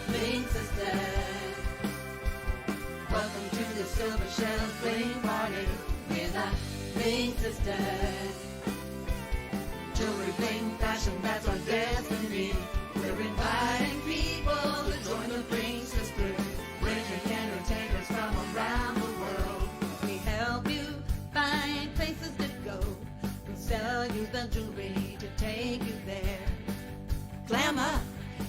Bling sisters. Welcome to the Silver Shells Bling Party. We're the Bling sisters. Jewelry, bling, fashion, that's our destiny. We're inviting people to join the Bling sisters. Bringing entertainers from around the world. We help you find places to go. We sell you the jewelry to take you there. Glam up,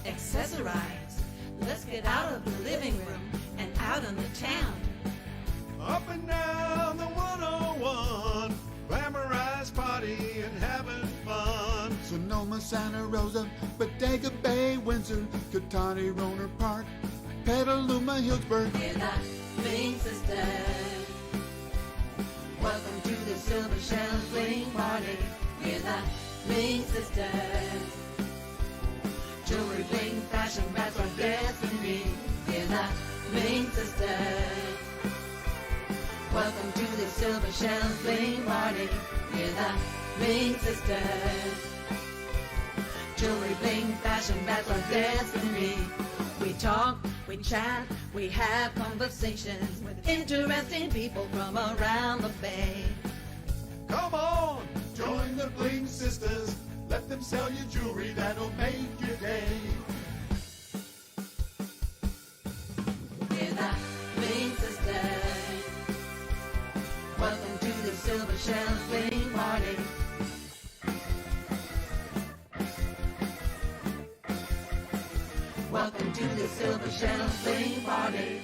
accessorize. Let's get out of the living room and out on the town. Up and down the 101, glamorized party and having fun. Sonoma, Santa Rosa, Bodega Bay, Windsor, Catani, Roner Park, Petaluma, Hillsburg. We're the Bling sisters. Welcome to the Silver Shells Bling Party. We're the Bling sisters. Jewelry, bling, fashion, that's our destiny. We're the Bling sisters. Welcome to the Silver Shells Bling Party. We're the Bling sisters. Jewelry, bling, fashion, that's our destiny. We talk, we chat, we have conversations with interesting people from around the Bay. Come on, join the Bling Sisters. Let them sell you jewelry that'll make your day. We're the Bling sisters. Welcome to the Silver Shells Bling Party. Welcome to the Silver Shells Bling Party.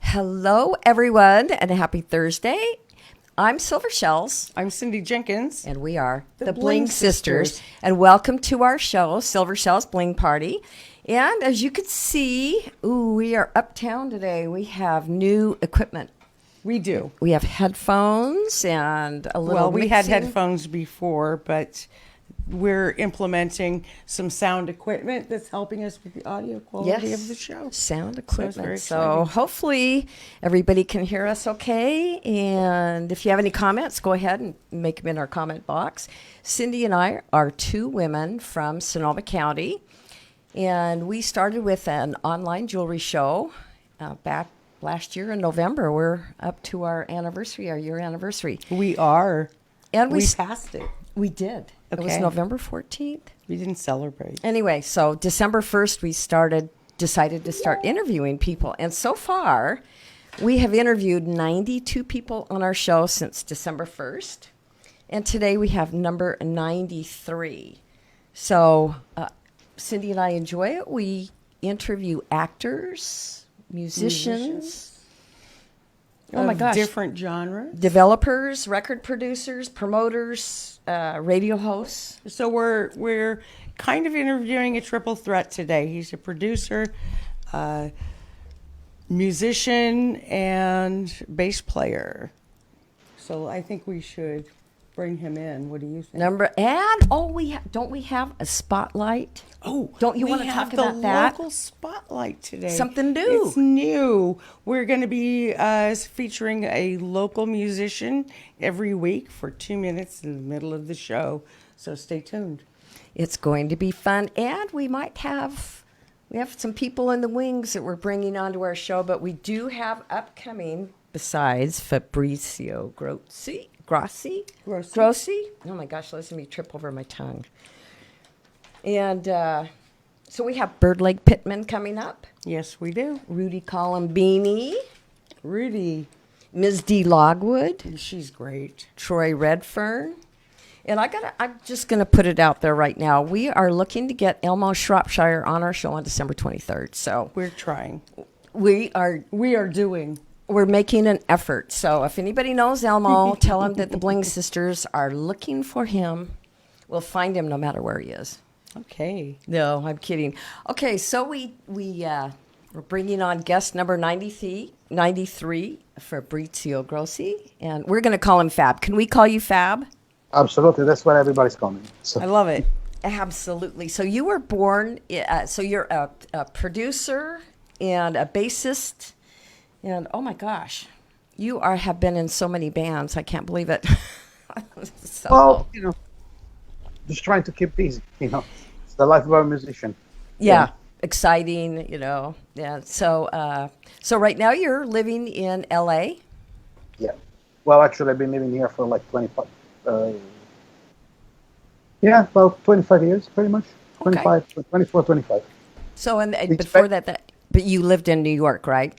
Hello, everyone, and a happy Thursday. I'm Silver Shells, I'm Cindy Jenkins. and we are The the Bling Bling Sisters. Sisters. And welcome to our show, Silver Shells Bling Party. And as you can see, we are uptown today. We have new equipment. We do. We have headphones and a little Well, we had mixing. headphones before, but we're implementing some sound equipment that's helping us with the audio quality of the show. Sound very equipment. So exciting. hopefully everybody can hear us okay. And if you have any comments, go ahead and make them in our comment box. Cindy and I are two women from Sonoma County. And we started with an online jewelry show back last year in November. We're up to our anniversary, our year anniversary. We are. And We passed it. we did. It was Okay. November 14th. We didn't celebrate. Anyway, so December 1st, we decided to start interviewing people. And so far, we have interviewed 92 people on our show since December 1st. And today we have number 93. So Cindy and I enjoy it. We interview actors, musicians. Oh my Of gosh. Different genres. Developers, record producers, promoters, radio hosts. So we're kind of interviewing a triple threat today. He's a producer, musician, and bass player. So I think we should bring him in. What do you think? Don't we have a spotlight? Oh, Don't you we wanna have talk about the that? local spotlight today? Something new. It's new. We're going to be featuring a local musician every week for 2 minutes in the middle of the show. So stay tuned. It's going to be fun, and we have some people in the wings that we're bringing onto our show, but we do have upcoming, besides Fabrizio Grossi. Oh my gosh, listen to me trip over my tongue. And so we have Birdleg Pittman coming up, Yes, we do. Rudy Colombini, Rudy, Ms. D. Logwood, she's great. Troy Redfern. And I'm just gonna put it out there right now. We are looking to get Elmo Shropshire on our show on December 23rd. So We're trying. we are doing. we're making an effort. So if anybody knows Elmo, tell him that the Bling Sisters are looking for him. We'll find him no matter where he is. Okay. No, I'm kidding. Okay, so we're bringing on guest number 93, Fabrizio Grossi, and we're going to call him Fab. Can we call you Fab? Absolutely, that's what everybody's calling me. So. I love it. Absolutely. So you were born, so you're a producer and a bassist, and oh my gosh, have been in so many bands. I can't believe it. So, Well, just trying to keep busy. It's the life of a musician. Yeah, exciting, Yeah. So right now you're living in LA? Yeah. Well, actually, I've been living here for like 25. Yeah, about 25 years, pretty much. Okay. 25, 24, 25. So and It's before that but you lived in New York, right?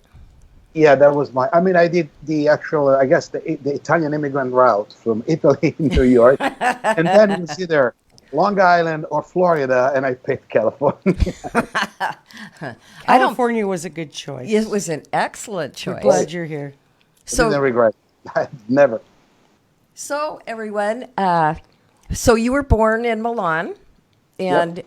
Yeah, that was my. I mean, I did the actual, I guess, the Italian immigrant route from Italy to New York, and then it was either Long Island or Florida, and I picked California. I don't California was a good choice. It was an excellent We're choice. glad you're here. I didn't So regret it. Never. so everyone, so you were born in Milan, and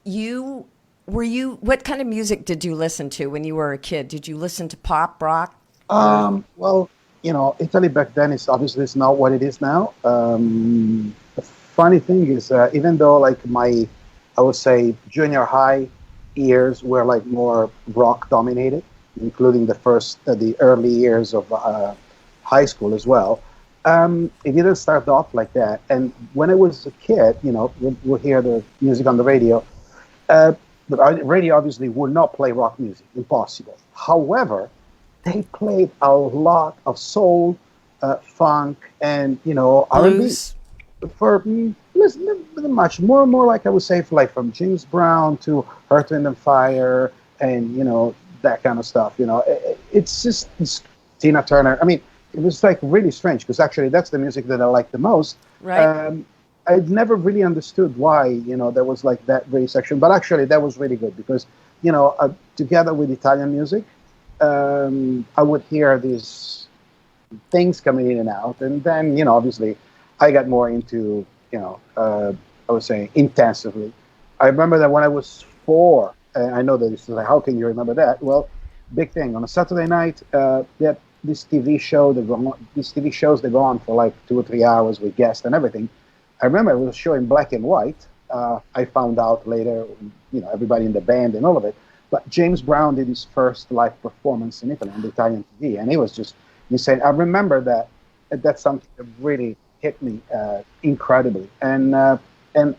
you what kind of music did you listen to when you were a kid? Did you listen to pop, rock? Well, Italy back then is obviously it's not what it is now. The funny thing is, even though like I would say junior high years were like more rock dominated, including the early years of high school as well. It didn't start off like that. And when I was a kid, we'll hear the music on the radio. The radio obviously would not play rock music, impossible. However, they played a lot of soul, funk, and R&B Blues? for listen, much more like I would say for like from James Brown to Earth, Wind and Fire, and that kind of stuff. It's Tina Turner. I mean, it was like really strange because actually that's the music that I like the most. Right. I'd never really understood why there was like that race section, but actually that was really good because together with Italian music, I would hear these things coming in and out, and then obviously I got more into I would say intensively. I remember that when I was 4, and I know that this is like, how can you remember that? Well, big thing on a Saturday night, they had this TV show these TV shows that go on for like 2 or 3 hours with guests and everything. I remember it was a show in black and white. I found out later, everybody in the band and all of it. But James Brown did his first live performance in Italy on the Italian TV, and it was just insane. I remember that's something that really hit me incredibly. And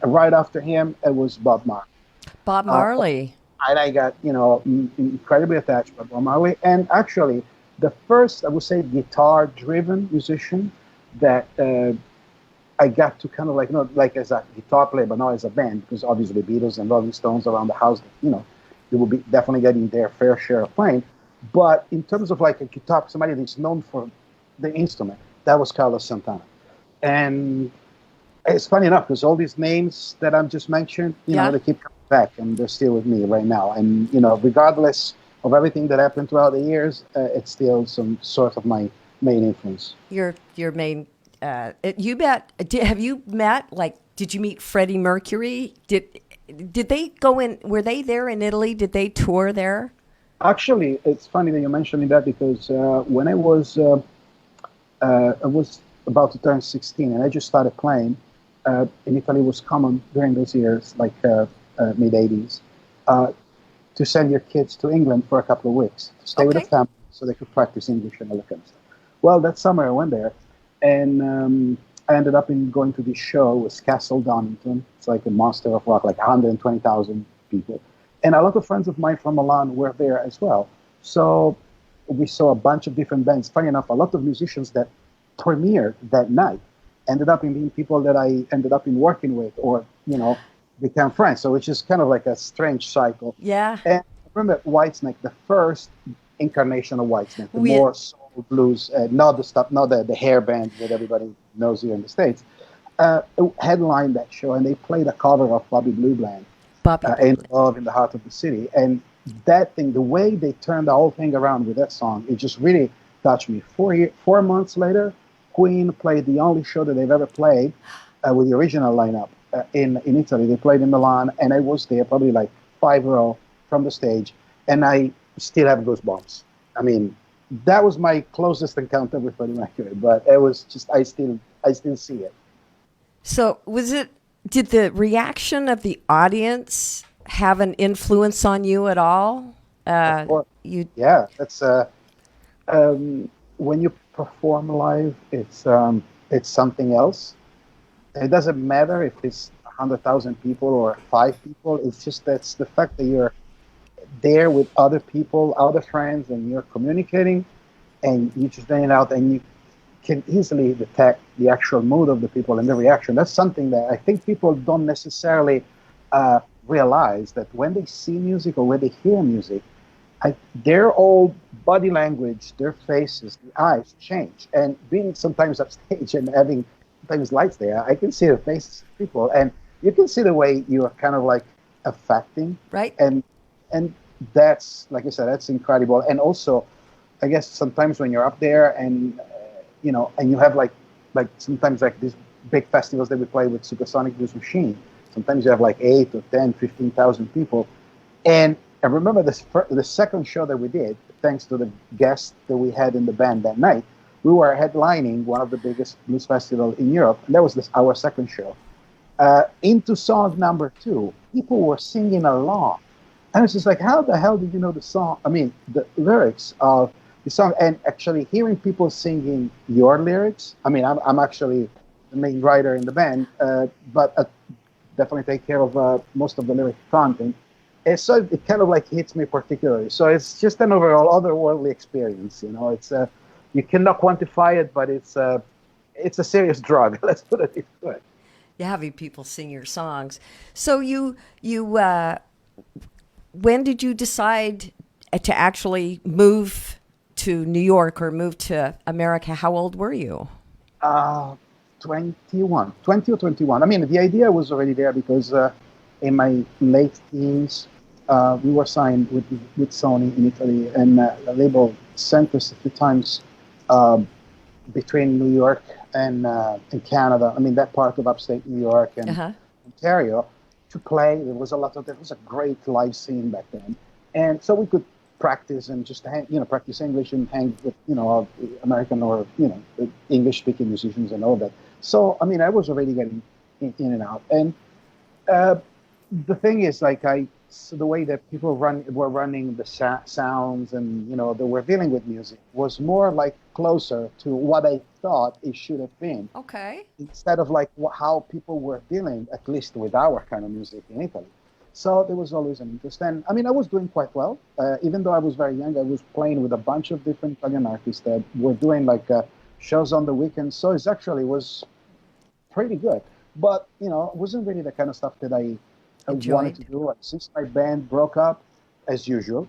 right after him, it was Bob Marley. Bob Marley. And I got incredibly attached to Bob Marley. And actually, the first I would say guitar-driven musician that I got to kind of like not like as a guitar player, but not as a band, because obviously Beatles and Rolling Stones around the house, they will be definitely getting their fair share of playing. But in terms of like a guitar, somebody that's known for the instrument, that was Carlos Santana. And it's funny enough because all these names that I'm just mentioned, they keep coming back and they're still with me right now. And regardless of everything that happened throughout the years, it's still some sort of my main influence. Your main. Have you met? Like, did you meet Freddie Mercury? Did they go in? Were they there in Italy? Did they tour there? Actually, it's funny that you're mentioning that because when I was about to turn 16 and I just started playing, in Italy was common during those years, like mid 80s, to send your kids to England for a couple of weeks to stay with the family so they could practice English and all that kind of stuff. Well, that summer I went there. And I ended up going to this show. It was Castle Donington. It's like a monster of rock, like 120,000 people. And a lot of friends of mine from Milan were there as well. So we saw a bunch of different bands. Funny enough, a lot of musicians that premiered that night ended up being people that I ended up working with or, became friends. So it's just kind of like a strange cycle. Yeah. And I remember Whitesnake, the first incarnation of Whitesnake, the more soul blues, not the hair band that everybody knows here in the States, headlined that show, and they played a cover of Bobby Blue Bland, "Ain't Love in the Heart of the City," and that thing, the way they turned the whole thing around with that song, it just really touched me. 4 months later, Queen played the only show that they've ever played with the original lineup in Italy. They played in Milan, and I was there probably like 5 row from the stage, and I still have goosebumps. I mean, that was my closest encounter with Freddie Mercury, but it was just I still see it. So did the reaction of the audience have an influence on you at all? Yeah, that's when you perform live, it's something else. It doesn't matter if it's 100,000 people or 5 people. It's just that's the fact that you're there with other people, other friends, and you're communicating, and you just hang out, and you can easily detect the actual mood of the people and the reaction. That's something that I think people don't necessarily realize, that when they see music or when they hear music, their whole body language, their faces, the eyes change. And being sometimes upstage and having sometimes lights there, I can see the faces of people, and you can see the way you are kind of like affecting, Right. and that's, like I said, that's incredible. And also, I guess sometimes when you're up there, and and you have like sometimes like these big festivals that we play with Supersonic Blues Machine. Sometimes you have like 8 or 10, 15,000 people. And I remember the second show that we did, thanks to the guests that we had in the band that night, we were headlining one of the biggest blues festivals in Europe, and that was our second show. Into song number 2, people were singing along. And it's just like, how the hell did you know the song? I mean, the lyrics of the song, and actually hearing people singing your lyrics. I mean, I'm actually the main writer in the band, but definitely take care of most of the lyric content. And so it kind of like hits me particularly. So it's just an overall otherworldly experience. It's you cannot quantify it, but it's a serious drug. Let's put it this way. Yeah, having people sing your songs. So you when did you decide to actually move to New York or move to America? How old were you? 21, 20 or 21. I mean, the idea was already there because in my late teens, we were signed with Sony in Italy, and the label sent us a few times between New York and Canada. I mean, that part of upstate New York and Ontario to play. There was a great live scene back then, and so we could practice and just practice English and hang with American or English-speaking musicians and all that. So I mean, I was already getting in and out, and the thing is, so the way that people were running the sounds, and they were dealing with music was more like closer to what I thought it should have been. Okay. Instead of like how people were dealing, at least with our kind of music in Italy. So there was always an interest. And I mean, I was doing quite well. Even though I was very young, I was playing with a bunch of different Italian artists that were doing shows on the weekends. So it actually was pretty good. But, it wasn't really the kind of stuff that I wanted to do. Since my band broke up, as usual,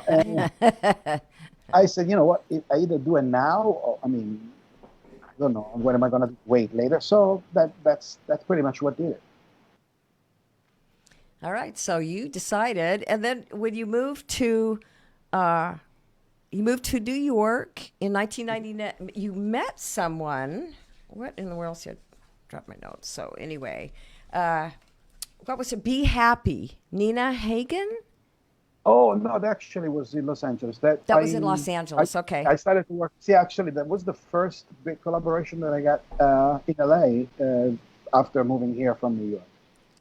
and I said, you know what, I either do it now, or, I mean, I don't know, when am I going to wait later? So that's pretty much what did it. All right. So you decided, and then when you moved to New York in 1999, you met someone. What in the world? I dropped my notes. So anyway, what was it? Be Happy, Nina Hagen. Oh no, that actually was in Los Angeles. That was in Los Angeles. Okay. I started to work. See, actually, that was the first big collaboration that I got in LA after moving here from New York.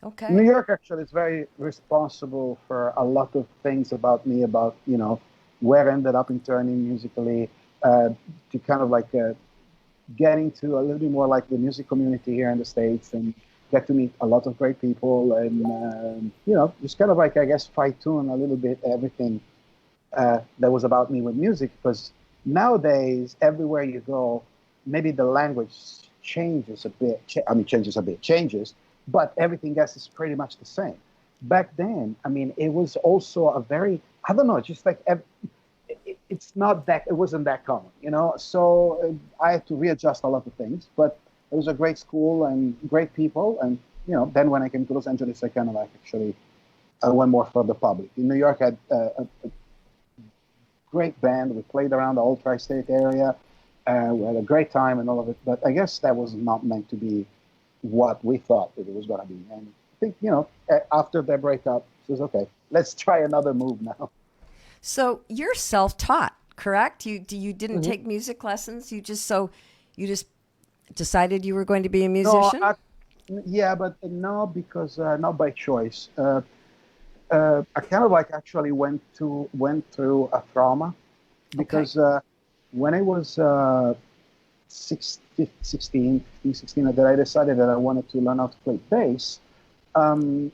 Okay. New York actually is very responsible for a lot of things about me, about where I ended up in turning musically, to kind of get into a little bit more like the music community here in the States, and get to meet a lot of great people, and just kind of I guess fine-tune a little bit everything that was about me with music, because nowadays everywhere you go, maybe the language changes a bit. Changes, but everything else is pretty much the same. Back then, I mean, it was also a very, I don't know, just like it's not that, it wasn't that common, So I had to readjust a lot of things, but it was a great school and great people. And, then when I came to Los Angeles, I kind of I went more for the public. In New York, I had a great band. We played around the whole tri-state area. We had a great time and all of it. But I guess that was not meant to be what we thought that it was going to be. And I think, after their breakup, it was okay, let's try another move now. So you're self-taught, correct? You didn't take music lessons. You just decided you were going to be a musician? No, but no, because not by choice. I kind of actually went through a trauma, because when I was 16, that I decided that I wanted to learn how to play bass. Um,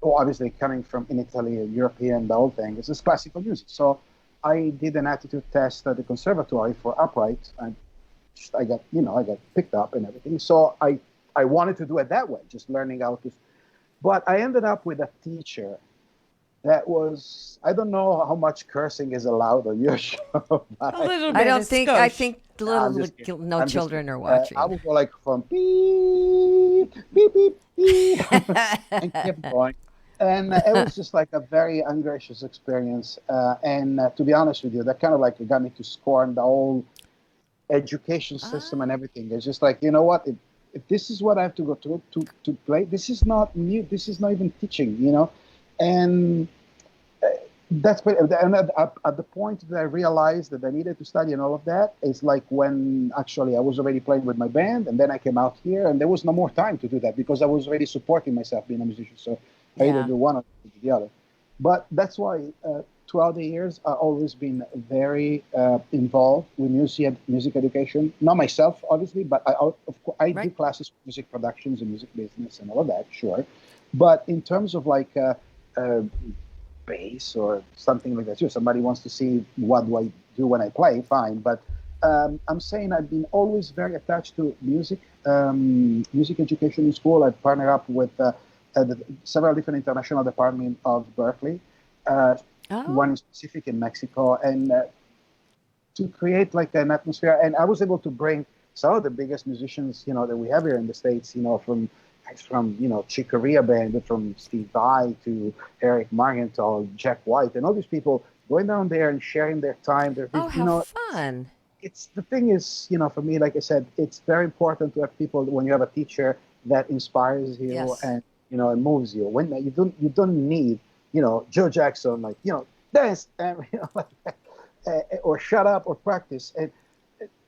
well, obviously coming from in Italy, European, the whole thing, it's just classical music. So I did an aptitude test at the conservatory for upright, and I got, I got picked up and everything. So I wanted to do it that way, just learning how to. But I ended up with a teacher that was, I don't know how much cursing is allowed on your show. But A little bit. I don't of think. skosh. I think I'm just kidding. no I'm just children kidding. are watching. I would go like from beep, beep, beep, beep, and keep going. And it was just like a very ungracious experience. And to be honest with you, that kind of like got me to scorn the whole education system and everything. It's just like, you know what? If this is what I have to go through to play, this is not new. This is not even teaching, And that's and at the point that I realized that I needed to study and all of that is like when actually I was already playing with my band, and then I came out here, and there was no more time to do that because I was already supporting myself being a musician. So I either do one or do the other. But that's why throughout the years I've always been very involved with music education. Not myself, obviously, but I do classes for music productions and music business and all of that, sure. But in terms of like bass or something like that. Sure, somebody wants to see what do I do when I play, fine. But I'm saying I've been always very attached to music, music education in school. I've partnered up with several different international departments of Berkeley, one in specific in Mexico, and to create like an atmosphere. And I was able to bring some of the biggest musicians, that we have here in the States, from Chick Corea band, from Steve Vai to Eric Margenthal, Jack White, and all these people going down there and sharing their time. How fun! It's the thing is, for me, like I said, it's very important to have people when you have a teacher that inspires you and and moves you. When you don't need Joe Jackson like dance and or shut up or practice. And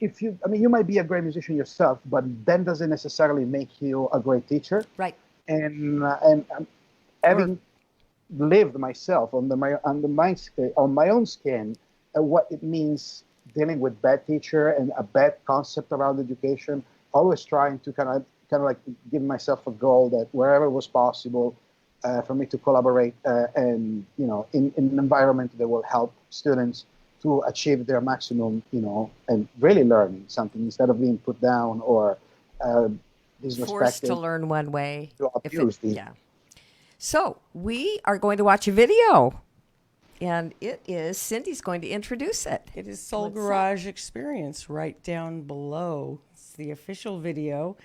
if you might be a great musician yourself, but that doesn't necessarily make you a great teacher. Right. And having lived myself on my own skin, what it means dealing with bad teacher and a bad concept around education, always trying to kind of like give myself a goal that wherever was possible for me to collaborate and in an environment that will help students to achieve their maximum, and really learning something instead of being put down or disrespected. Forced to learn one way. Abused. So we are going to watch a video, and Cindy's going to introduce it. It is Soul Garage Experience right down below. It's the official video.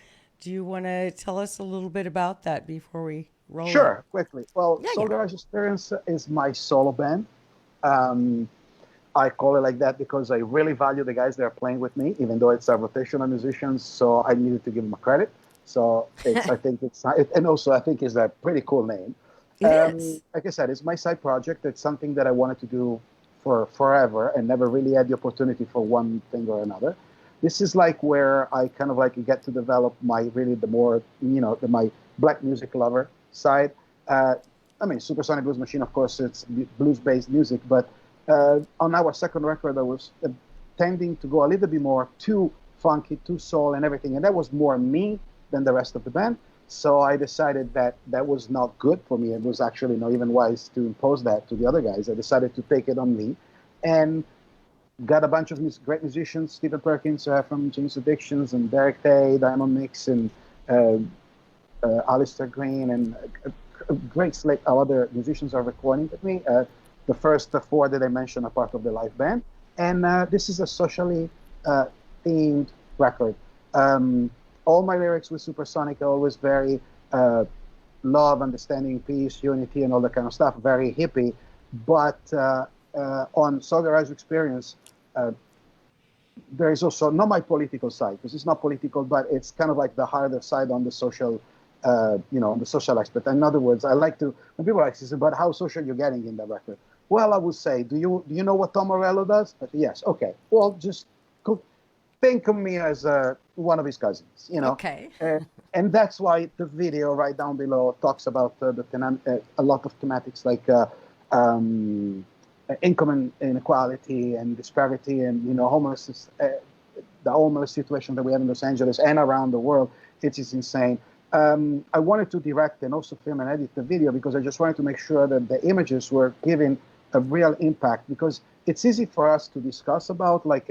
Do you want to tell us a little bit about that before we roll? Sure, quickly. Well, Soul Garage Experience is my solo band. I call it like that because I really value the guys that are playing with me, even though it's a rotational musicians. So I needed to give them a credit. So I think it's a pretty cool name. It is. Like I said, it's my side project. It's something that I wanted to do for forever and never really had the opportunity for one thing or another. This is like where I kind of like get to develop my black music lover side. Supersonic Blues Machine, of course, it's blues-based music, but on our second record, I was tending to go a little bit more too funky, too soul and everything. And that was more me than the rest of the band. So I decided that was not good for me. It was actually not even wise to impose that to the other guys. I decided to take it on me and got a bunch of great musicians, Stephen Perkins from James Addictions and Derek Tay, Diamond Mix, and Alistair Green, and a great slate of other musicians are recording with me. The first four that I mentioned are part of the live band. And this is a socially themed record. All my lyrics with Supersonic are always very love, understanding, peace, unity, and all that kind of stuff, very hippie. But on Soul Garage Experience, there is also not my political side, because it's not political, but it's kind of like the harder side on the social on the social aspect. In other words, I like to, when people ask, but how social you're getting in that record? Well, I would say, do you know what Tom Morello does? Yes. Okay. Well, just think of me as one of his cousins, Okay. And that's why the video right down below talks about a lot of thematics like income inequality and disparity and homelessness. the homeless situation that we have in Los Angeles and around the world. It is insane. I wanted to direct and also film and edit the video because I just wanted to make sure that the images were giving a real impact, because it's easy for us to discuss about like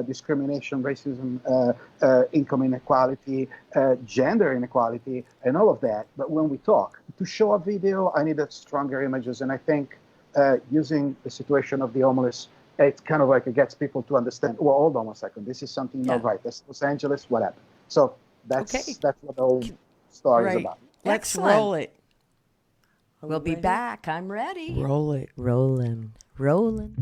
discrimination, racism, income inequality, gender inequality, and all of that. But when we talk, to show a video, I needed stronger images. And I think using the situation of the homeless, it's kind of like it gets people to understand, well, hold on one second, this is something not right. That's Los Angeles, what happened? So that's what the whole story is about. Let's Excellent. roll it. We'll be back. I'm ready. Roll it. Rolling. Rolling.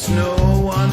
No one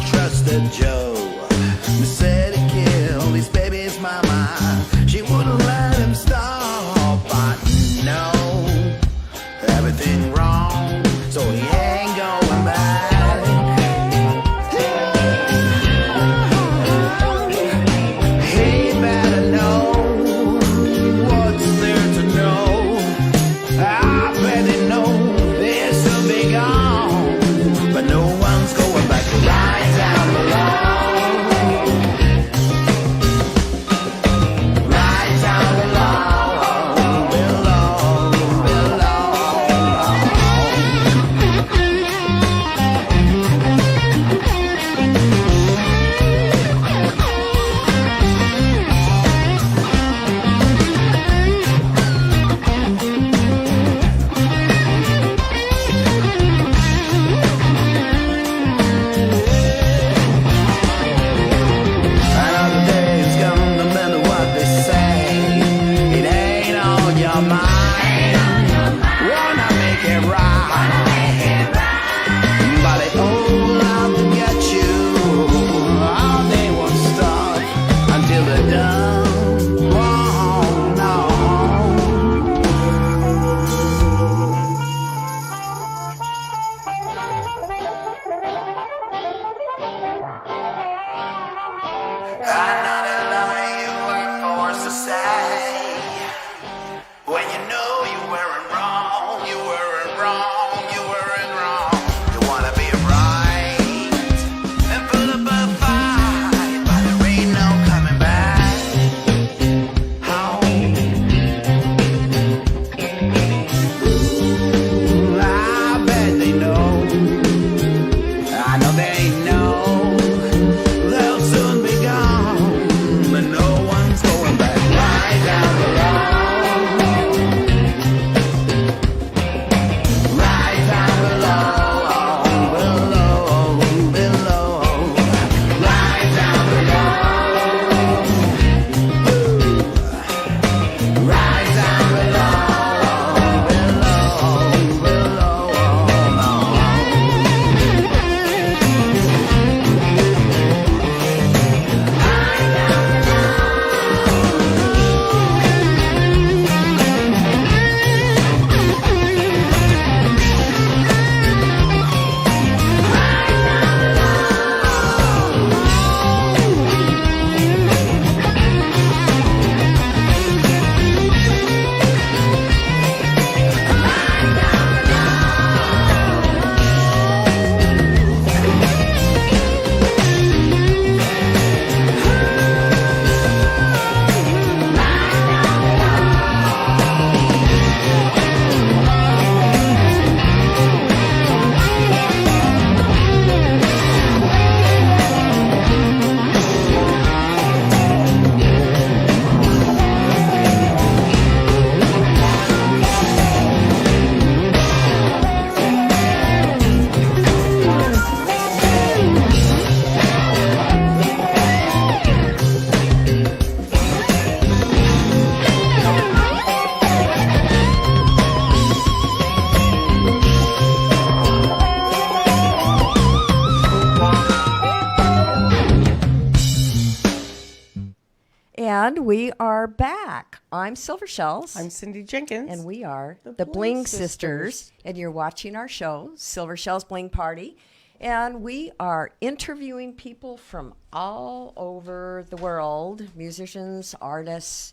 And we are back. I'm Silver Shells. I'm Cindy Jenkins. And we are The the Bling Bling Sisters. And you're watching our show, Silver Shells Bling Party. And we are interviewing people from all over the world, musicians, artists.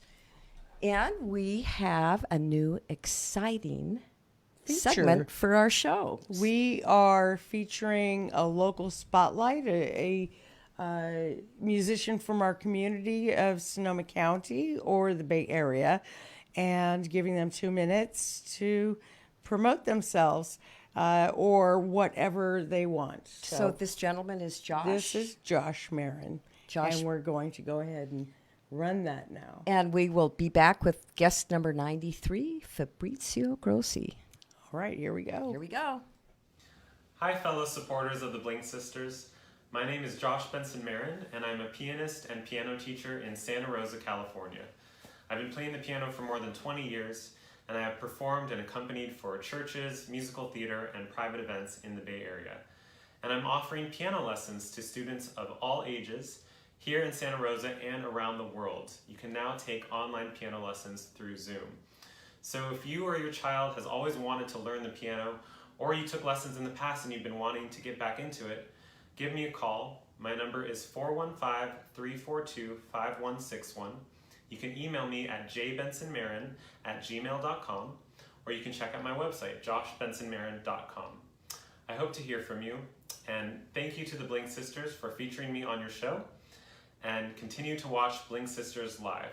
And we have a new exciting segment for our show. We are featuring a local spotlight, a musician from our community of Sonoma County or the Bay Area, and giving them 2 minutes to promote themselves or whatever they want. So this gentleman is Josh. This is Josh Marin. Josh. And we're going to go ahead and run that now. And we will be back with guest number 93, Fabrizio Grossi. All right, here we go. Here we go. Hi, fellow supporters of the Bling Sisters. My name is Josh Benson Marin, and I'm a pianist and piano teacher in Santa Rosa, California. I've been playing the piano for more than 20 years, and I have performed and accompanied for churches, musical theater, and private events in the Bay Area. And I'm offering piano lessons to students of all ages here in Santa Rosa and around the world. You can now take online piano lessons through Zoom. So if you or your child has always wanted to learn the piano, or you took lessons in the past and you've been wanting to get back into it, give me a call. My number is 415-342-5161. You can email me at jbensonmarin@gmail.com, or you can check out my website, joshbensonmarin.com. I hope to hear from you, and thank you to the Bling Sisters for featuring me on your show, and continue to watch Bling Sisters live.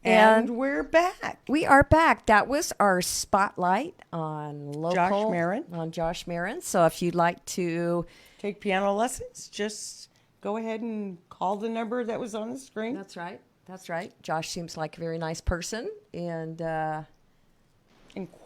And we're back. We are back. That was our spotlight on Josh Marin. On Josh Marin. So if you'd like to Take piano lessons, just go ahead and call the number that was on the screen. That's right. That's right. Josh seems like a very nice person and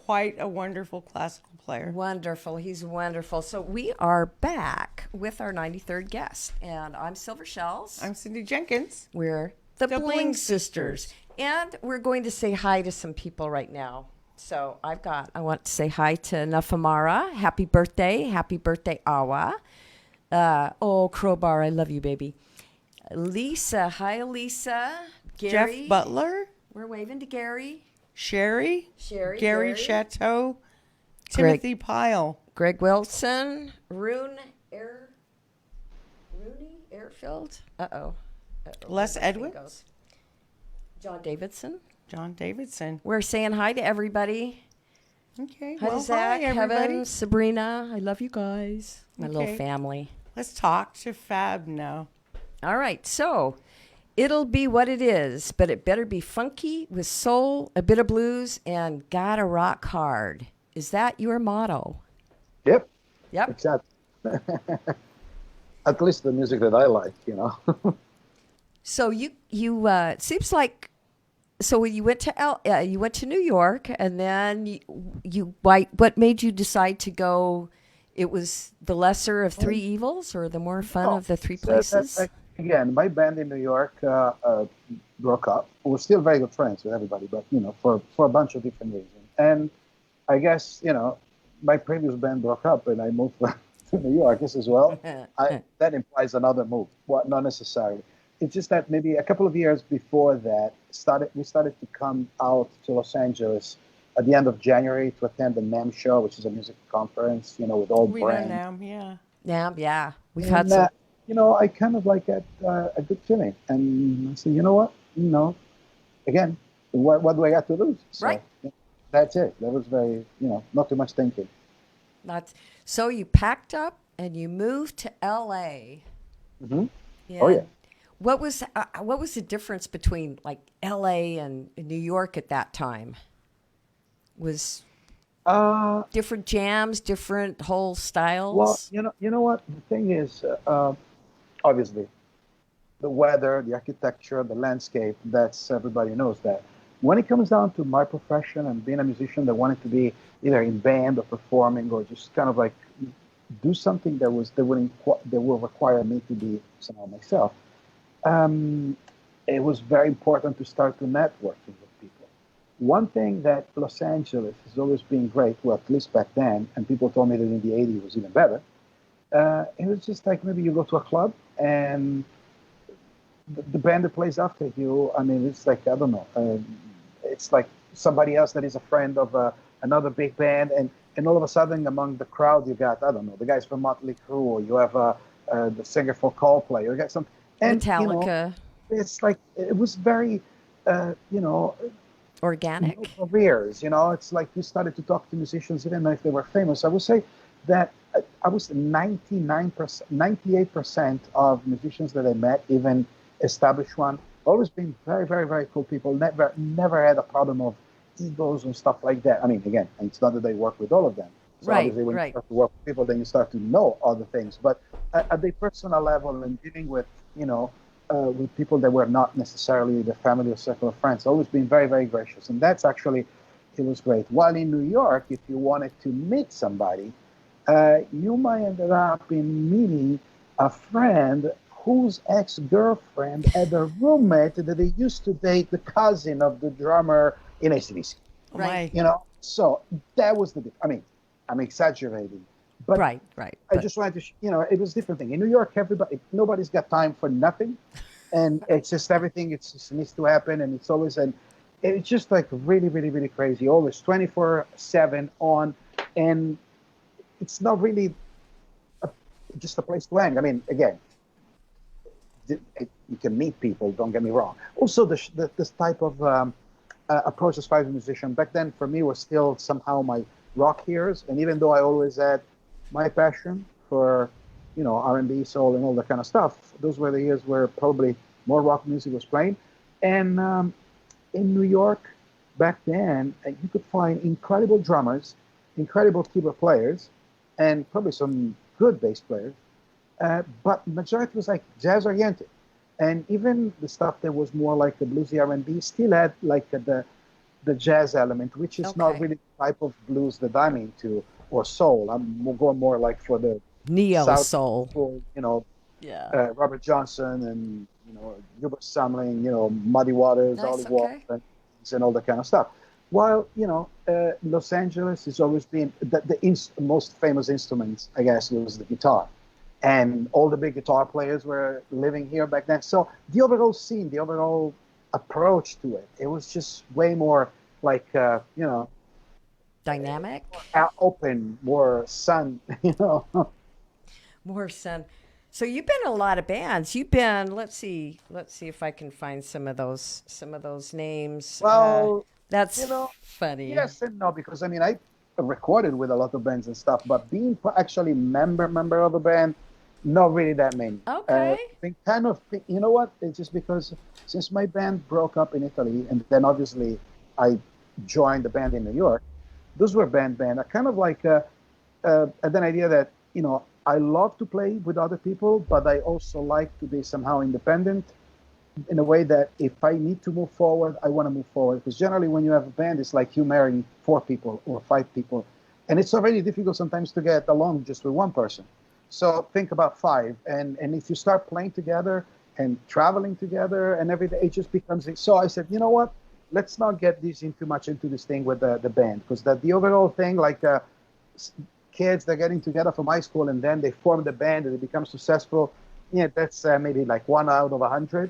quite a wonderful classical player. wonderful. He's wonderful. So we are back with our 93rd guest. And I'm Silver Shells. I'm Cindy Jenkins. We're the The Bling Bling Sisters. Sisters. And we're going to say hi to some people right now. So I want to say hi to Nafamara. Happy birthday, Awa. Crowbar, I love you, baby. Lisa, hi, Lisa. Gary. Jeff Butler. We're waving to Gary. Sherry. Sherry. Gary Chateau. Timothy Pyle. Greg Wilson. Rooney Airfield. Uh-oh. Les Where that Edwards. goes. John Davidson. John Davidson. We're saying hi to everybody. Okay. Hi to Zach, Kevin, Sabrina. I love you guys. My little Okay. family. Let's talk to Fab now. All right. So it'll be what it is, but it better be funky with soul, a bit of blues, and gotta rock hard. Is that your motto? Yep, Yep. exactly. At least the music that I like, you know. So you it seems like so when you went to you went to New York, and then what made you decide to go? It was the lesser of three evils, or the more fun of the three places. Again, my band in New York broke up. We were still very good friends with everybody, but you know, for a bunch of different reasons. And I guess my previous band broke up, and I moved to New York. This as well. That implies another move. Well, not necessarily. It's just that maybe a couple of years before that, we started to come out to Los Angeles at the end of January to attend the NAMM show, which is a music conference, with all We know brands. now, yeah. Yeah. We've And, had some. I kind of like had a good feeling. And I said, you know what? Again, what do I got to lose? So Right. that's it. That was very, not too much thinking. So you packed up and you moved to L.A. Hmm. Yeah. Oh, yeah. What was the difference between like L.A. and New York at that time? Was different jams, different whole Well, styles? you know what? The thing is, obviously, the weather, the architecture, the landscape, that's everybody knows that. When it comes down to my profession and being a musician that wanted to be either in band or performing or just kind of like do something that will require me to be somehow myself, it was very important to start to networking with people. One thing that Los Angeles has always been great, well, at least back then, and people told me that in the 80s it was even better, it was just like maybe you go to a club and the band that plays after you, I mean, it's like, I don't know, it's like somebody else that is a friend of another big band, and all of a sudden among the crowd you got, I don't know, the guys from Motley Crue, or you have the singer for Coldplay, you got some, and Metallica, it's like, it was very, no organic. careers, it's like you started to talk to musicians even if they were famous. I would say that I was 99%, 98% of musicians that I met, even established one, always been very, very, very cool people. Never had a problem of egos and stuff like that. I mean, again, it's not that I work with all of them. So Right, obviously, when you right. start to work with people, then you start to know other things. But at the personal level and dealing with people that were not necessarily the family or circle of friends, always been very, very gracious. And that's actually, it was great. While in New York, if you wanted to meet somebody, you might ended up in meeting a friend whose ex-girlfriend had a roommate that they used to date the cousin of the drummer in AC/DC. Oh, Right. my. So that was I mean, I'm exaggerating, but Right. I But just wanted to, it was a different thing. In New York, nobody's got time for nothing, and it's just everything. It just needs to happen, and it's just like really, really, really crazy. Always 24/7 on, and it's not really just a place to hang. I mean, again, you can meet people. Don't get me wrong. Also, this type of approach as far as a musician back then for me was still somehow my rock years, and even though I always had my passion for R&B, soul, and all that kind of stuff, those were the years where probably more rock music was playing. And in New York back then, you could find incredible drummers, incredible keyboard players, and probably some good bass players. But majority was like jazz oriented, and even the stuff that was more like the bluesy R&B still had like the jazz element, which is not Okay. really the type of blues that I'm into, or soul. I'm going more like for the neo South, soul. Yeah. Robert Johnson and Hubert Sumling, Muddy Waters, Nice. Ollie Wolf, Okay. and all that kind of stuff. While Los Angeles has always been the most famous instruments, I guess, was the guitar, and all the big guitar players were living here back then. So the overall scene, the overall approach to it, it was just way more like Dynamic. open, more sun, More sun. So you've been in a lot of bands. You've been. Let's see if I can find some of those names. Well, That's you know, funny. yes and no, because I mean I recorded with a lot of bands and stuff, but being actually member of a band, not really that many. Okay. Been kind of, you know what? It's just because since my band broke up in Italy, and then obviously I joined the band in New York. Those were band. I kind of like had an idea that I love to play with other people, but I also like to be somehow independent in a way that if I need to move forward, I want to move forward. Because generally when you have a band, it's like you marrying 4 people or 5 people. And it's already difficult sometimes to get along just with one person. So think about 5. And if you start playing together and traveling together and every day, it just becomes... So I said, you know what? Let's not get too much into this thing with the band. Because the overall thing, like kids, they're getting together from high school and then they form the band and they become successful. Yeah, that's maybe like 1 out of 100.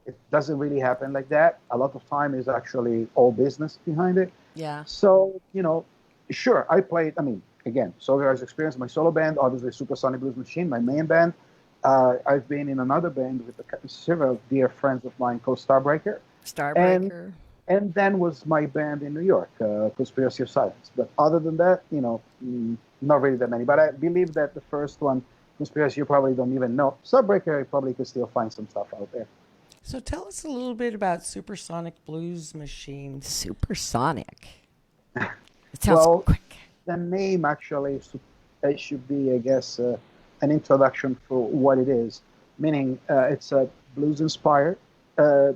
It doesn't really happen like that. A lot of time is actually all business behind it. Yeah. So, sure, I played, I mean, again, so there's experience, my solo band, obviously Supersonic Blues Machine, my main band. I've been in another band with several dear friends of mine called Starbreaker. And Starbreaker. and then was my band in New York, Conspiracy of Silence. But other than that, not really that many. But I believe that the first one, Conspiracy, you probably don't even know. Starbreaker, you probably could still find some stuff out there. So tell us a little bit about Supersonic Blues Machine. Supersonic. It sounds Well, quick. the name actually it should be, I guess, an introduction for what it is. Meaning, it's a blues-inspired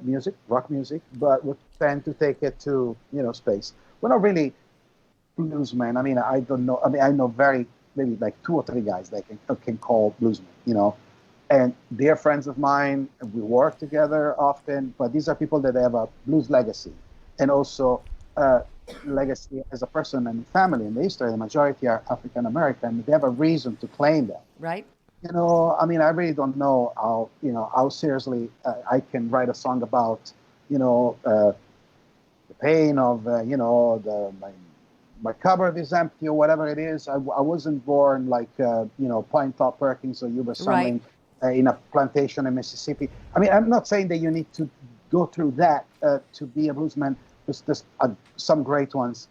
music, rock music, but we tend to take it to space. We're not really bluesmen. I mean, I don't know. I mean, I know maybe like two or three guys that can call bluesmen. And they're friends of mine. We work together often, but these are people that have a blues legacy, and also legacy as a person and family in the history. The majority are African American. They have a reason to claim that. Right. I mean, I really don't know how seriously I can write a song about, the pain of, my cupboard is empty or whatever it is. I wasn't born like, Pine Top Perkins or Yuba Summerlin in a plantation in Mississippi. I mean, I'm not saying that you need to go through that to be a bluesman. Because some great ones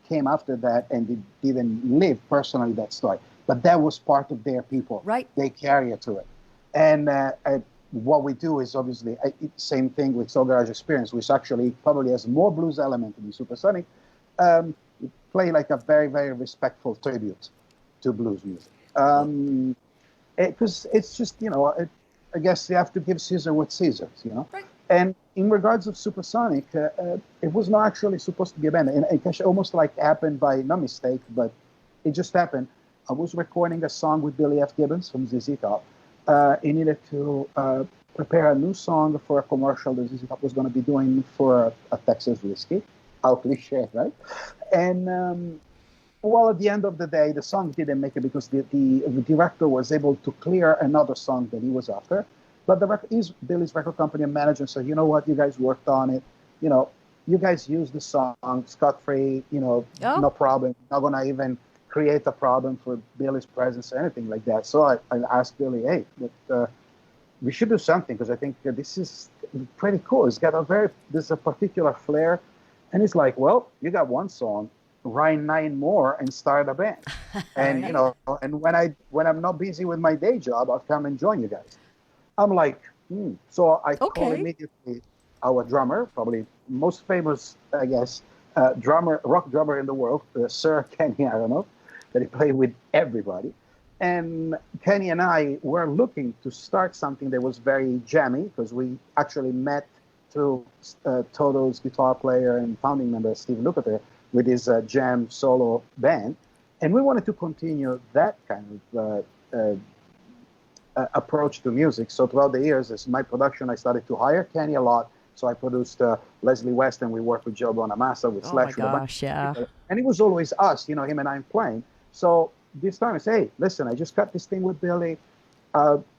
came after that and they didn't live personally that story. But that was part of their people. Right. They carry it to it. And what we do is obviously same thing with Soul Garage Experience, which actually probably has more blues element than Supersonic. We play like a very, very respectful tribute to blues music. Because it's just, I guess you have to give Caesar what Caesar's, Right. And in regards of Supersonic, it was not actually supposed to be a band. And it almost like happened by, not mistake, but it just happened. I was recording a song with Billy F. Gibbons from ZZ Top. He needed to prepare a new song for a commercial that ZZ Top was going to be doing for a Texas whiskey. How cliche, right? And at the end of the day, the song didn't make it because the director was able to clear another song that he was after. But Billy's record company and manager said, you know what, you guys worked on it. You guys used the song scot-free, no problem. Not going to even create a problem for Billy's presence or anything like that. So I asked Billy, hey, we should do something because I think this is pretty cool. It's got there's a particular flair. And he's like, well, you got one song, write 9 more and start a band. And, and when I'm not busy with my day job, I'll come and join you guys. I'm like, So I call immediately our drummer, probably most famous, I guess, rock drummer in the world, Sir Kenny Aronoff, that he played with everybody. And Kenny and I were looking to start something that was very jammy, because we actually met through Toto's guitar player and founding member, Steve Lukather, with his jam solo band. And we wanted to continue that kind of approach to music. So throughout the years, as my production, I started to hire Kenny a lot. So I produced Leslie West, and we worked with Joe Bonamassa, with Slash. Oh my gosh, yeah. And it was always us, him and I playing. So this time I say, hey, listen, I just cut this thing with Billy.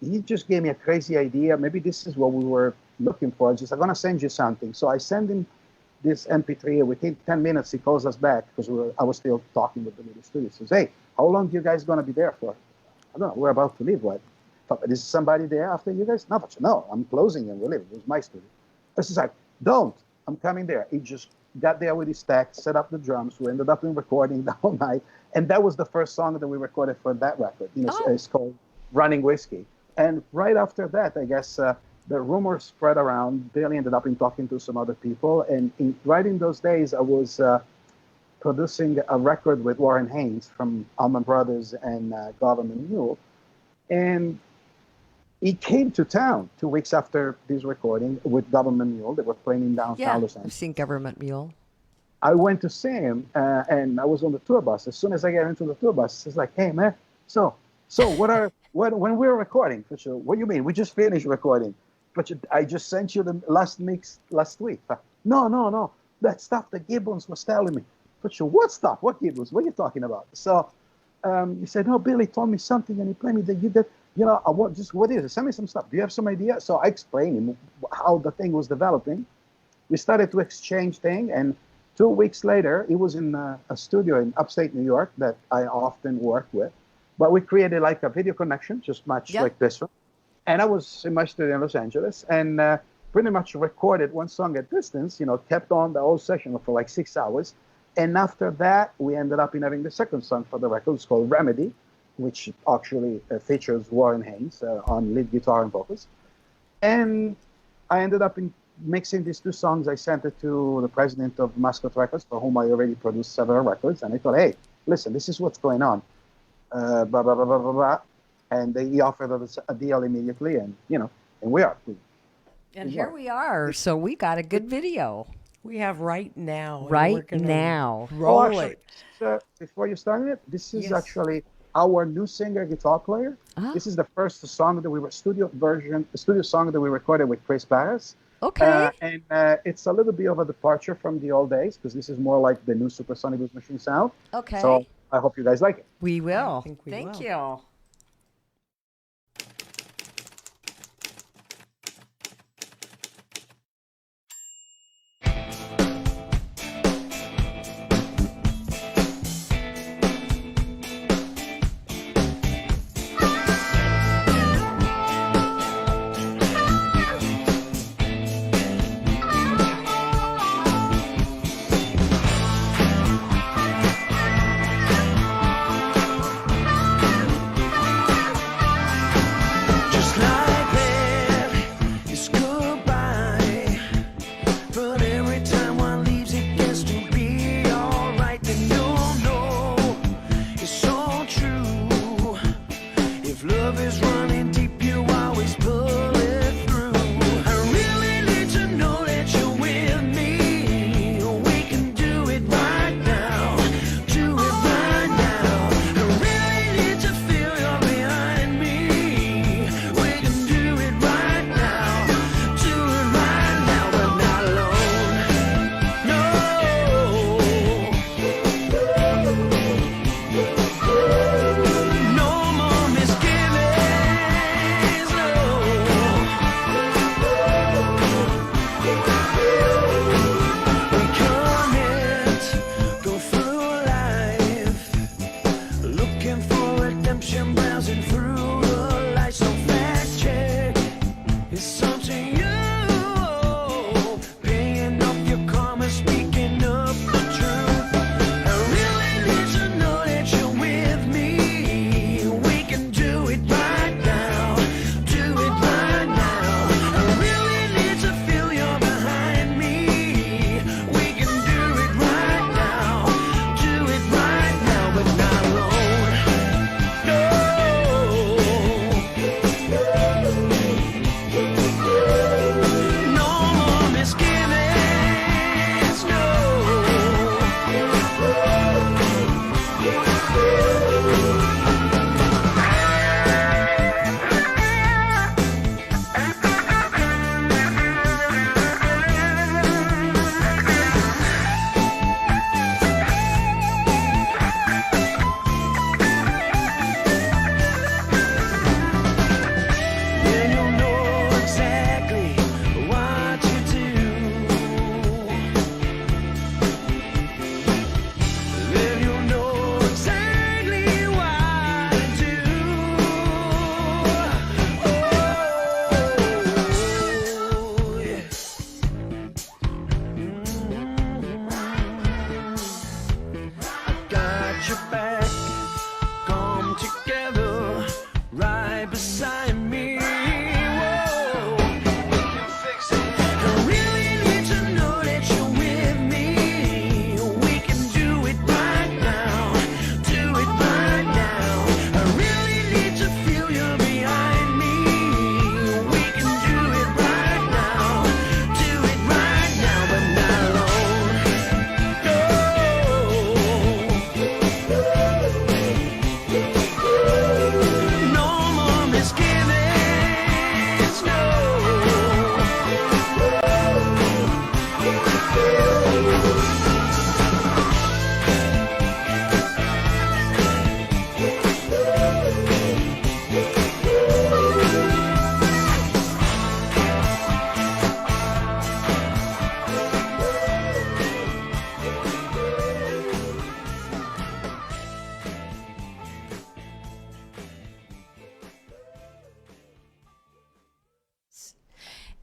He just gave me a crazy idea. Maybe this is what we were looking for. I'm going to send you something. So I send him this MP3. Within 10 minutes, he calls us back, because I was still talking with them in the studio. He says, hey, how long are you guys going to be there for? I don't know. We're about to leave. What? Is somebody there after you guys? No, I'm closing and we're leaving. It was my studio. I was like, don't. I'm coming there. He just got there with his stack, set up the drums. We ended up in recording the whole night. And that was the first song that we recorded for that record. It's called Running Whiskey. And right after that, I guess the rumors spread around. Billy ended up talking to some other people. And right in those days, I was producing a record with Warren Haynes from Allman Brothers and Government Mule. And he came to town 2 weeks after this recording with Government Mule. They were playing in downtown Los Angeles. I've seen Government Mule. I went to see him, and I was on the tour bus. As soon as I get into the tour bus, he's like, hey, man, so when we were recording, for sure, what do you mean? We just finished recording. But I just sent you the last mix last week. No, that stuff that Gibbons was telling me. But sure, what stuff? What Gibbons? What are you talking about? So he said, no, Billy told me something, and he played me that you did. I want what is it? Send me some stuff. Do you have some idea? So I explained him how the thing was developing. We started to exchange things, and 2 weeks later, he was in a studio in upstate New York that I often work with. But we created like a video connection, just much like this one. And I was in my studio in Los Angeles and pretty much recorded one song at distance, kept on the whole session for like 6 hours. And after that, we ended up in having the second song for the record. It's called Remedy, which actually features Warren Haynes on lead guitar and vocals. And I ended up in mixing these two songs. I sent it to the president of Mascot Records, for whom I already produced several records. And I thought, hey, listen, this is what's going on. Blah, blah, blah, blah, blah, blah. And he offered us a deal immediately. And, and we are. And here we are. So we got a good video. We have right now. Right now. Roll it. Before you start it, this is actually our new singer guitar player. This is the first song that we were studio song that we recorded with Chris Barris. Okay. And it's a little bit of a departure from the old days because this is more like the new Supersonic Blues Machine sound. Okay. So I hope you guys like it. We will. I think we Thank will. you.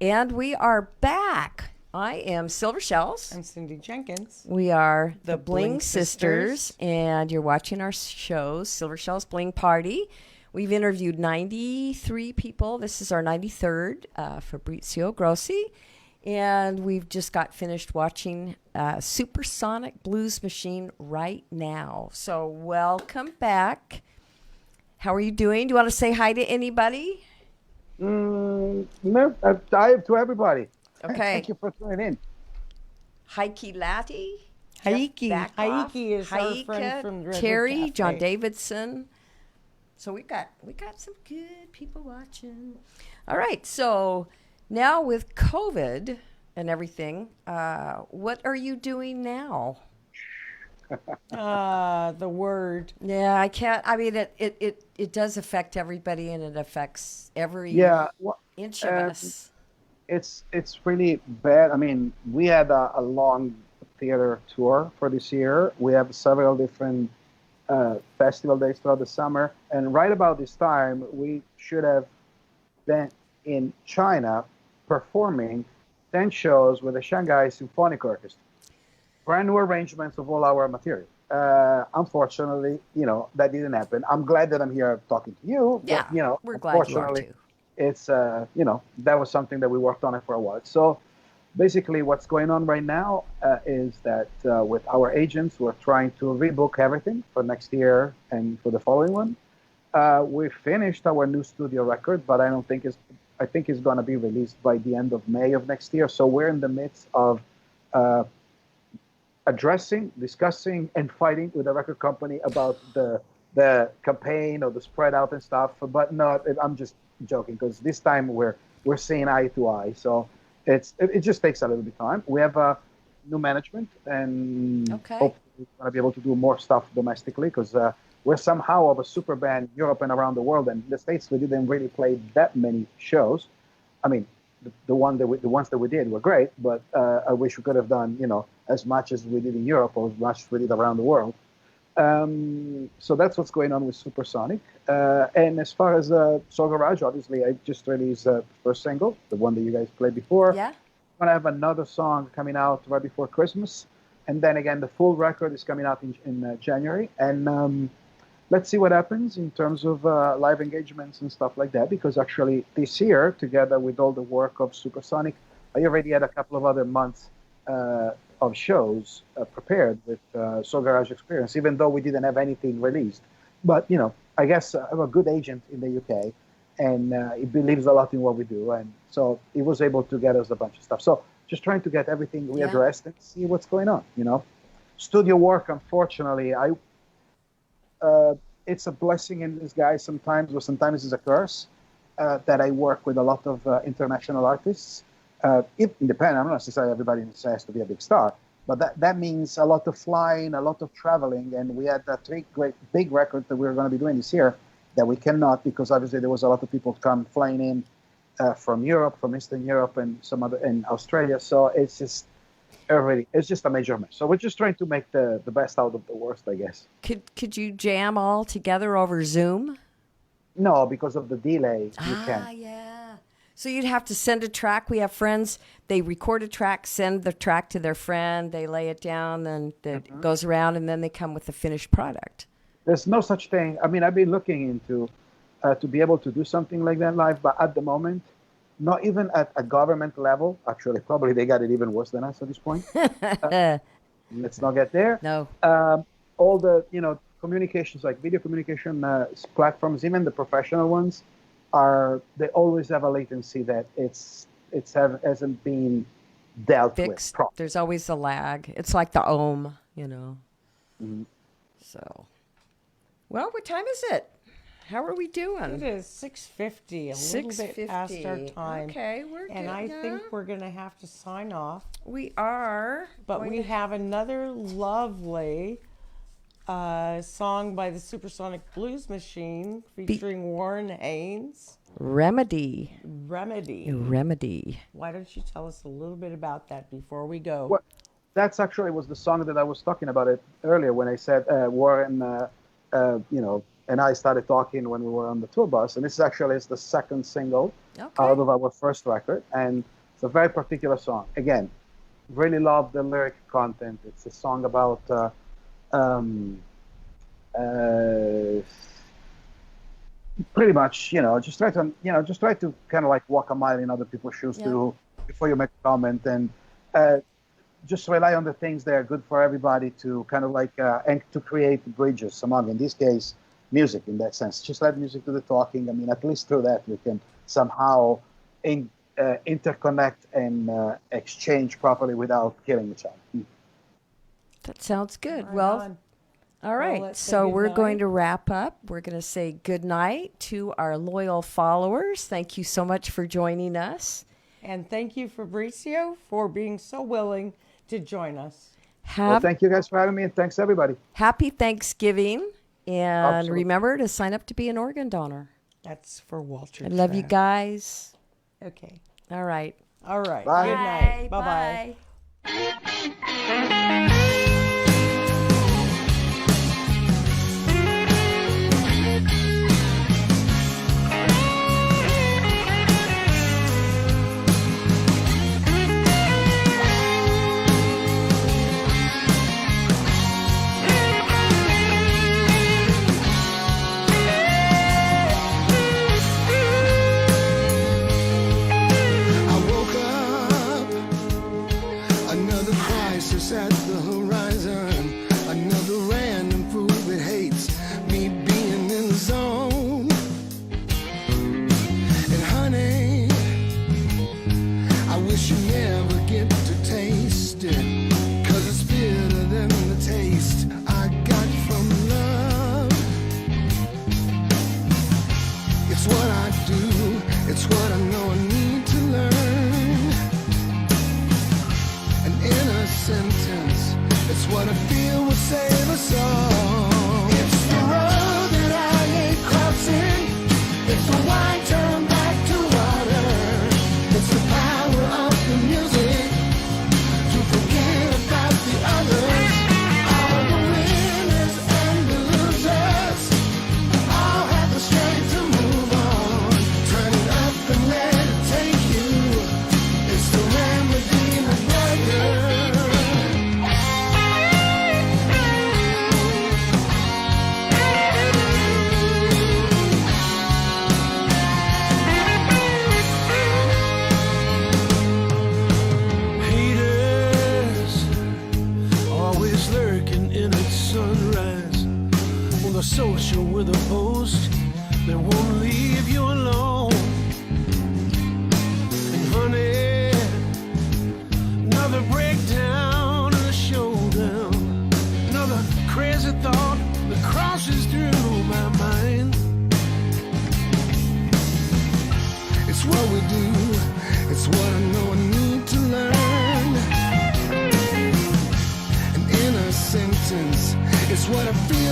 And we are back. I am Silver Shells. I'm Cindy Jenkins. We are the Bling Bling Sisters, and you're watching our show, Silver Shells Bling Party. We've interviewed 93 people. This is our 93rd, Fabrizio Grossi. And we've just got finished watching Supersonic Blues Machine right now. So welcome back. How are you doing? Do you want to say hi to anybody? No, to everybody. Okay. Thank you for tuning in. Heike Latti. Heike is our friend from the Red Terry, Cafe. John Davidson. So we got some good people watching. All right, so now with COVID and everything, what are you doing now? The word. Yeah, I can't. I mean, it does affect everybody, and it affects every inch of us. It's really bad. I mean, we had a long theater tour for this year. We have several different festival days throughout the summer, and right about this time, we should have been in China performing 10 shows with the Shanghai Symphonic Orchestra. Brand new arrangements of all our material. Unfortunately, that didn't happen. I'm glad that I'm here talking to you. Yeah, but, we're glad you are too. It's, that was something that we worked on it for a while. So basically what's going on right now is that with our agents, we're trying to rebook everything for next year and for the following one. We finished our new studio record, but I think it's going to be released by the end of May of next year. So we're in the midst of addressing, discussing, and fighting with the record company about the campaign or the spread out and stuff. But no, I'm just joking, because this time we're seeing eye to eye. So it just takes a little bit of time. We have a new management, and hopefully we're going to be able to do more stuff domestically, because we're somehow of a super band in Europe and around the world. And in the States, we didn't really play that many shows. I mean, the ones that we did were great, but I wish we could have done, as much as we did in Europe or as much as we did around the world. So that's what's going on with Supersonic. And as far as Soul Garage, obviously, I just released the first single, the one that you guys played before. Yeah. I'm going to have another song coming out right before Christmas. And then again, the full record is coming out in January. And let's see what happens in terms of live engagements and stuff like that. Because actually this year, together with all the work of Supersonic, I already had a couple of other months of shows prepared with Soul Garage Experience, even though we didn't have anything released. But, I guess I have a good agent in the UK, and he believes a lot in what we do. And so he was able to get us a bunch of stuff. So just trying to get everything readdressed and see what's going on, Studio work, unfortunately, it's a blessing in disguise sometimes, or sometimes it's a curse that I work with a lot of international artists. Independent, I'm not necessarily everybody has to be a big star, but that means a lot of flying, a lot of traveling, and we had 3 great big records that we were going to be doing this year that we cannot, because obviously there was a lot of people flying in from Europe, from Eastern Europe, and some other in Australia. So it's just a major mess. So we're just trying to make the best out of the worst, I guess. Could you jam all together over Zoom? No, because of the delay, you can't. Yeah. So you'd have to send a track. We have friends, they record a track, send the track to their friend, they lay it down, then it goes around, and then they come with the finished product. There's no such thing. I mean, I've been looking into to be able to do something like that live, but at the moment, not even at a government level. Actually, probably they got it even worse than us at this point. Let's not get there. No. All the communications, like video communication platforms, even the professional ones, they always have a latency that hasn't been dealt fixed. with. There's always a lag. It's like the ohm, Mm-hmm. So, well, what time is it? How are we doing? It is 6:50, a little bit past our time. Okay, we're good. And I think we're going to have to sign off. We are. But we have another lovely song by the Supersonic Blues Machine featuring Warren Haynes. Remedy. Why don't you tell us a little bit about that before we go? Well, that's actually was the song that I was talking about it earlier when I said Warren, and I started talking when we were on the tour bus. And this actually is the second single. out of our first record, and it's a very particular song. Again, really love the lyric content. It's a song about pretty much, just try to, kind of like walk a mile in other people's shoes before you make a comment, and just rely on the things that are good for everybody to kind of like and to create bridges among, in this case, music. In that sense, just let music do the talking. I mean, at least through that we can somehow interconnect and exchange properly without killing each other. That sounds good. Right Well, on. all right. let's say So we're goodnight. going to wrap up. We're going to say good night to our loyal followers. Thank you so much for joining us. And thank you, Fabrizio, for being so willing to join us. Well, thank you guys for having me, and thanks everybody. Happy Thanksgiving. And Absolutely. remember to sign up to be an organ donor. That's for Walter. I love you guys. Okay. All right. All right. Bye. Good night. Bye-bye. I woke up, another crisis at the horizon, another random fool that hates me being in the zone. And honey, I wish you never get to taste it, 'cause it's bitter than the taste I got from love. It's what I do, it's what I know I need to learn. An inner sentence, it's what I feel would save us all. It's the road that I ain't crossing, it's the wine turned back to water. It's the power of the music to forget about the others. All the winners and the losers all have the strength to move on. Turn it up and let it take you. It's the remedy, my brother. Haters always lurking in its sunrise. On the social with a post that won't leave you alone. And honey, another breakdown and a showdown. Another crazy thought that crosses through my mind. It's what we do, it's what I know I need to learn. An inner sentence, it's what I feel